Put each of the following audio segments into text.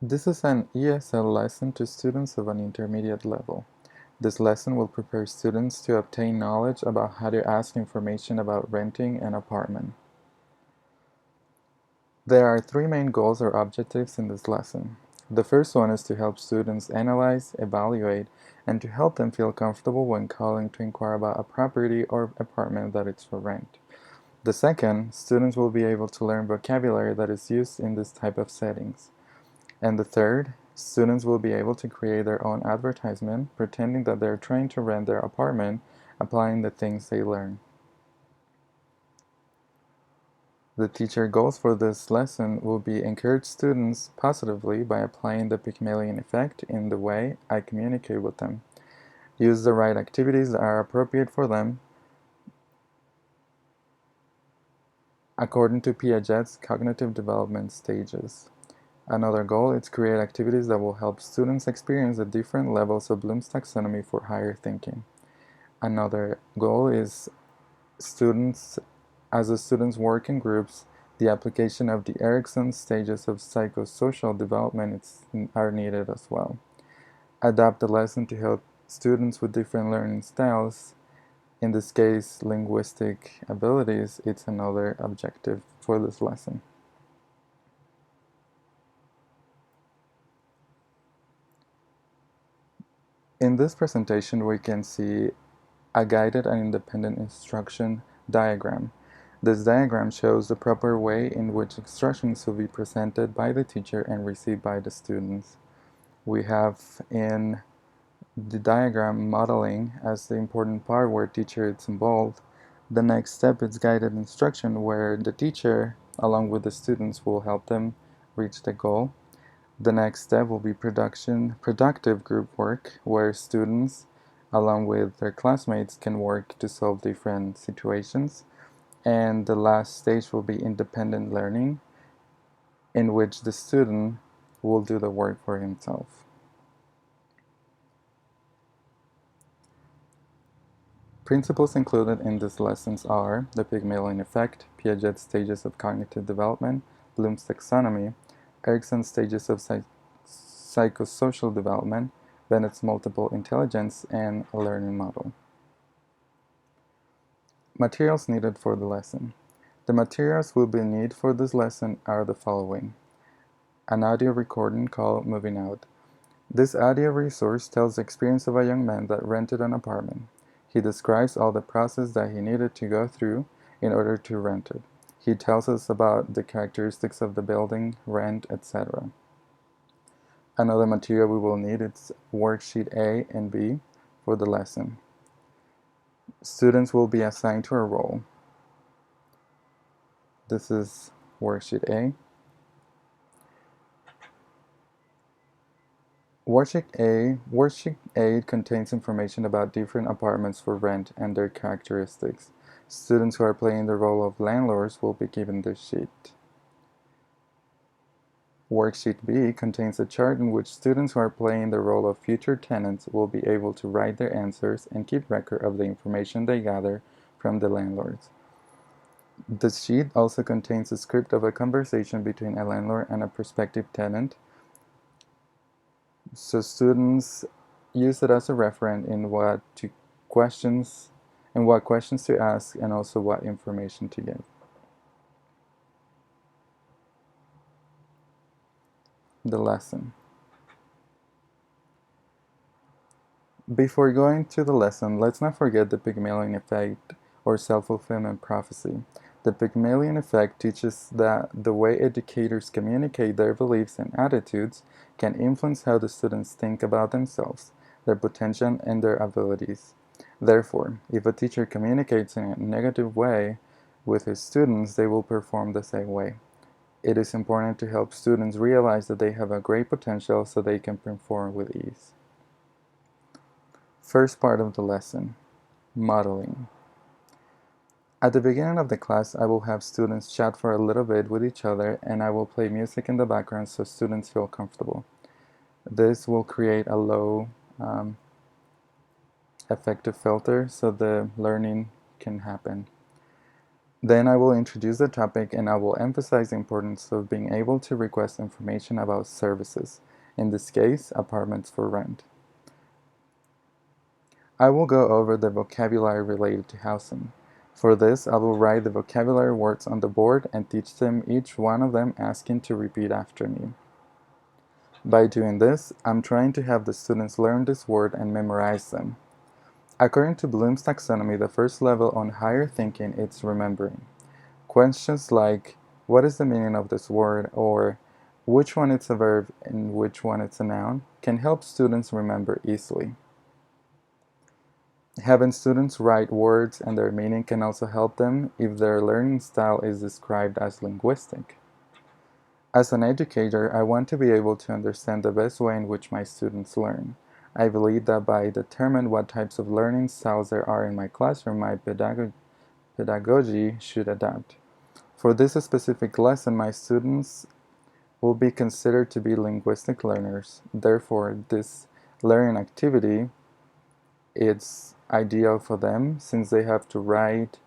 This is an ESL lesson to students of an intermediate level. This lesson will prepare students to obtain knowledge about how to ask information about renting an apartment. There are three main goals or objectives in this lesson. The first one is to help students analyze, evaluate, and to help them feel comfortable when calling to inquire about a property or apartment that is for rent. The second, students will be able to learn vocabulary that is used in this type of settings. And the third, students will be able to create their own advertisement, pretending that they're trying to rent their apartment, applying the things they learn. The teacher goals for this lesson will be encourage students positively by applying the Pygmalion effect in the way I communicate with them. Use the right activities that are appropriate for them according to Piaget's cognitive development stages. Another goal is to create activities that will help students experience the different levels of Bloom's taxonomy for higher thinking. Another goal is students, as the students work in groups, the application of the Erikson stages of psychosocial development are needed as well. Adapt the lesson to help students with different learning styles. In this case, linguistic abilities, it's another objective for this lesson. In this presentation, we can see a guided and independent instruction diagram. This diagram shows the proper way in which instructions will be presented by the teacher and received by the students. We have in the diagram modeling as the important part where teacher is involved. The next step is guided instruction where the teacher along with the students will help them reach the goal. The next step will be productive group work, where students, along with their classmates, can work to solve different situations. And the last stage will be independent learning, in which the student will do the work for himself. Principles included in these lessons are the Pygmalion effect, Piaget's stages of cognitive development, Bloom's taxonomy, Erikson's stages of psychosocial development, Bennett's multiple intelligence, and a learning model. Materials needed for the lesson. The materials we will need for this lesson are the following. An audio recording called Moving Out. This audio resource tells the experience of a young man that rented an apartment. He describes all the process that he needed to go through in order to rent it. He tells us about the characteristics of the building, rent, etc. Another material we will need is worksheet A and B for the lesson. Students will be assigned to a role. This is worksheet A. Worksheet A contains information about different apartments for rent and their characteristics. Students who are playing the role of landlords will be given this sheet. Worksheet B contains a chart in which students who are playing the role of future tenants will be able to write their answers and keep record of the information they gather from the landlords. The sheet also contains a script of a conversation between a landlord and a prospective tenant, so students use it as a reference in what questions to ask and also what information to give. The lesson. Before going to the lesson, let's not forget the Pygmalion effect or self-fulfillment prophecy. The Pygmalion effect teaches that the way educators communicate their beliefs and attitudes can influence how the students think about themselves, their potential, and their abilities. Therefore, if a teacher communicates in a negative way with his students, they will perform the same way. It is important to help students realize that they have a great potential so they can perform with ease. First part of the lesson, modeling. At the beginning of the class, I will have students chat for a little bit with each other and I will play music in the background so students feel comfortable. This will create a low effective filter so the learning can happen. Then I will introduce the topic and I will emphasize the importance of being able to request information about services, in this case, apartments for rent. I will go over the vocabulary related to housing. For this, I will write the vocabulary words on the board and teach them each one of them, asking to repeat after me. By doing this, I'm trying to have the students learn this word and memorize them. According to Bloom's taxonomy, the first level on higher thinking is remembering. Questions like, what is the meaning of this word, or which one is a verb and which one is a noun, can help students remember easily. Having students write words and their meaning can also help them if their learning style is described as linguistic. As an educator, I want to be able to understand the best way in which my students learn. I believe that by determining what types of learning styles there are in my classroom, my pedagogy should adapt. For this specific lesson, my students will be considered to be linguistic learners. Therefore, this learning activity is ideal for them since they have to write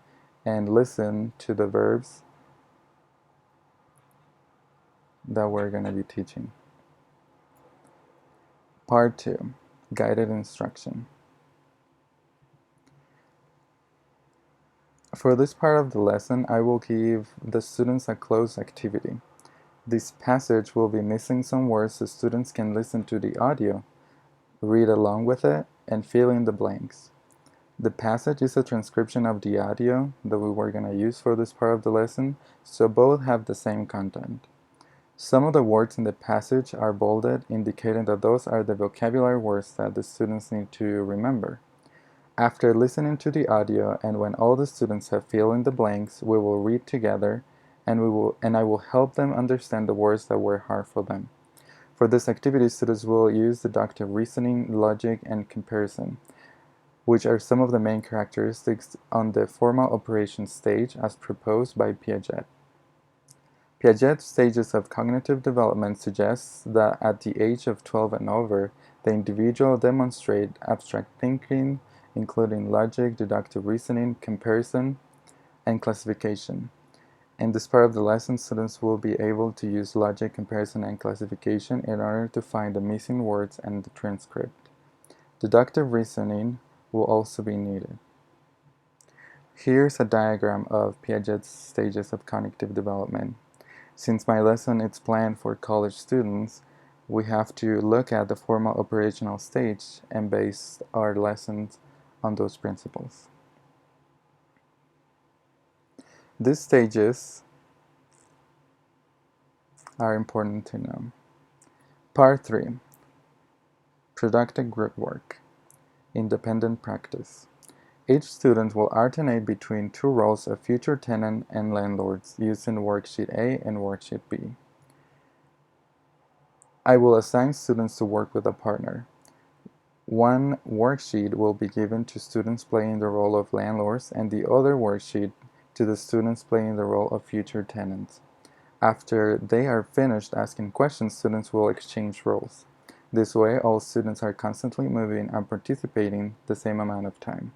and listen to the verbs that we're going to be teaching. Part 2, Guided Instruction. For this part of the lesson, I will give the students a cloze activity. This passage will be missing some words so students can listen to the audio, read along with it, and fill in the blanks. The passage is a transcription of the audio that we were going to use for this part of the lesson, so both have the same content. Some of the words in the passage are bolded, indicating that those are the vocabulary words that the students need to remember. After listening to the audio and when all the students have filled in the blanks, we will read together and I will help them understand the words that were hard for them. For this activity, students will use deductive reasoning, logic, and comparison, which are some of the main characteristics on the formal operation stage as proposed by Piaget. Piaget's stages of cognitive development suggests that at the age of 12 and over, the individual demonstrates abstract thinking, including logic, deductive reasoning, comparison, and classification. In this part of the lesson, students will be able to use logic, comparison, and classification in order to find the missing words and the transcript. Deductive reasoning will also be needed. Here's a diagram of Piaget's stages of cognitive development. Since my lesson is planned for college students, we have to look at the formal operational stage and base our lessons on those principles. These stages are important to know. Part 3, Productive Group Work, Independent Practice. Each student will alternate between two roles of future tenant and landlords using Worksheet A and Worksheet B. I will assign students to work with a partner. One worksheet will be given to students playing the role of landlords and the other worksheet to the students playing the role of future tenants. After they are finished asking questions, students will exchange roles. This way, all students are constantly moving and participating the same amount of time.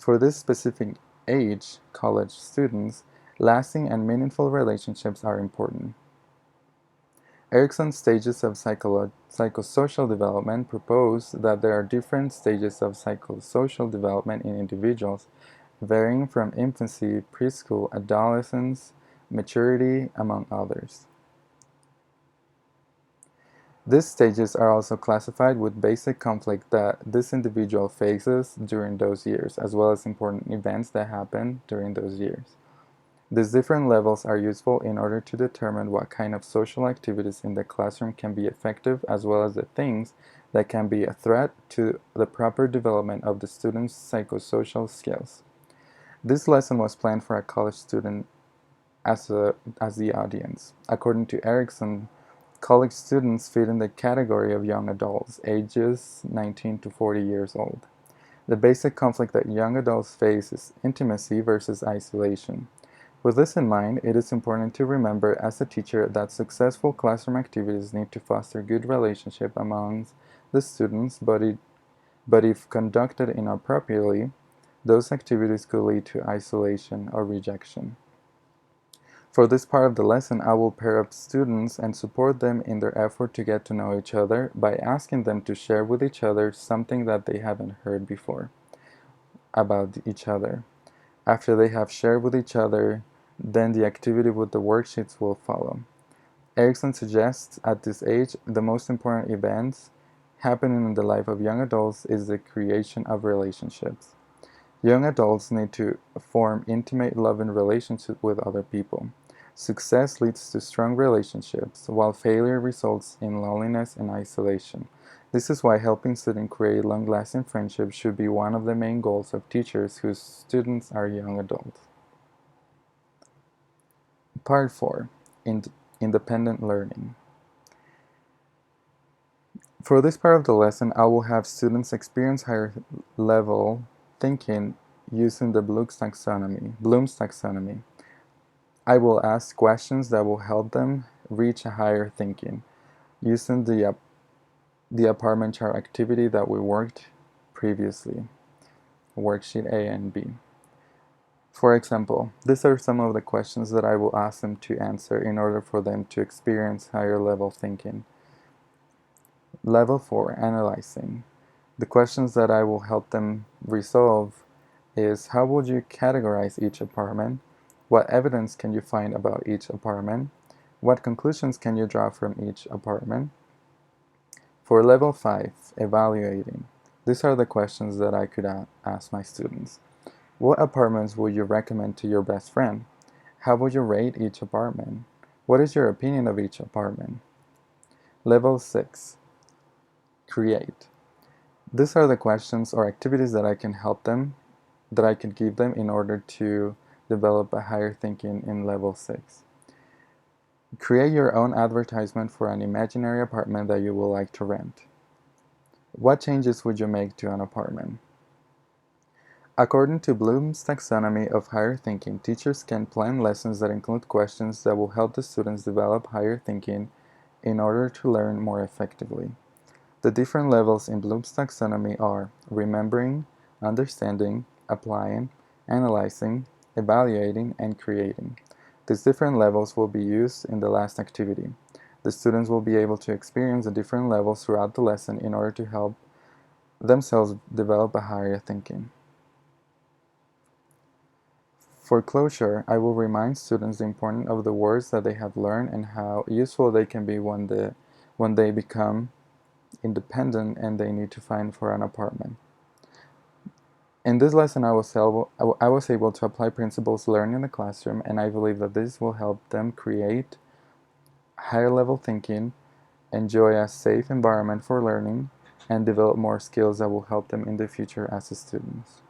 For this specific age, college students, lasting and meaningful relationships are important. Erikson's stages of psychosocial development propose that there are different stages of psychosocial development in individuals, varying from infancy, preschool, adolescence, maturity, among others. These stages are also classified with basic conflict that this individual faces during those years, as well as important events that happen during those years. These different levels are useful in order to determine what kind of social activities in the classroom can be effective, as well as the things that can be a threat to the proper development of the student's psychosocial skills. This lesson was planned for a college student as the audience. According to Erikson, college students fit in the category of young adults, ages 19 to 40 years old. The basic conflict that young adults face is intimacy versus isolation. With this in mind, it is important to remember as a teacher that successful classroom activities need to foster good relationship among the students, but if conducted inappropriately, Those activities could lead to isolation or rejection. For this part of the lesson, I will pair up students and support them in their effort to get to know each other by asking them to share with each other something that they haven't heard before about each other. After they have shared with each other, then the activity with the worksheets will follow. Erikson suggests at this age, the most important events happening in the life of young adults is the creation of relationships. Young adults need to form intimate, loving relationships with other people. Success leads to strong relationships, while failure results in loneliness and isolation. This is why helping students create long-lasting friendships should be one of the main goals of teachers whose students are young adults. Part 4. Independent Learning. For this part of the lesson, I will have students experience higher level thinking using the Bloom's taxonomy. I will ask questions that will help them reach a higher thinking using the apartment chart activity that we worked previously, worksheet A and B. For example, these are some of the questions that I will ask them to answer in order for them to experience higher level thinking. Level 4, Analyzing. The questions that I will help them resolve is: how would you categorize each apartment? What evidence can you find about each apartment? What conclusions can you draw from each apartment? For level 5, Evaluating. These are the questions that I could ask my students. What apartments would you recommend to your best friend? How would you rate each apartment? What is your opinion of each apartment? Level 6, Create. These are the questions or activities that I can help them, that I can give them in order to develop a higher thinking in level 6. Create your own advertisement for an imaginary apartment that you would like to rent. What changes would you make to an apartment? According to Bloom's taxonomy of higher thinking, teachers can plan lessons that include questions that will help the students develop higher thinking in order to learn more effectively. The different levels in Bloom's taxonomy are remembering, understanding, applying, analyzing, evaluating, and creating. These different levels will be used in the last activity. The students will be able to experience the different levels throughout the lesson in order to help themselves develop a higher thinking. For closure, I will remind students the importance of the words that they have learned and how useful they can be when they become independent and they need to find for an apartment. In this lesson, I was able to apply principles learned in the classroom, and I believe that this will help them create higher level thinking, enjoy a safe environment for learning, and develop more skills that will help them in the future as students.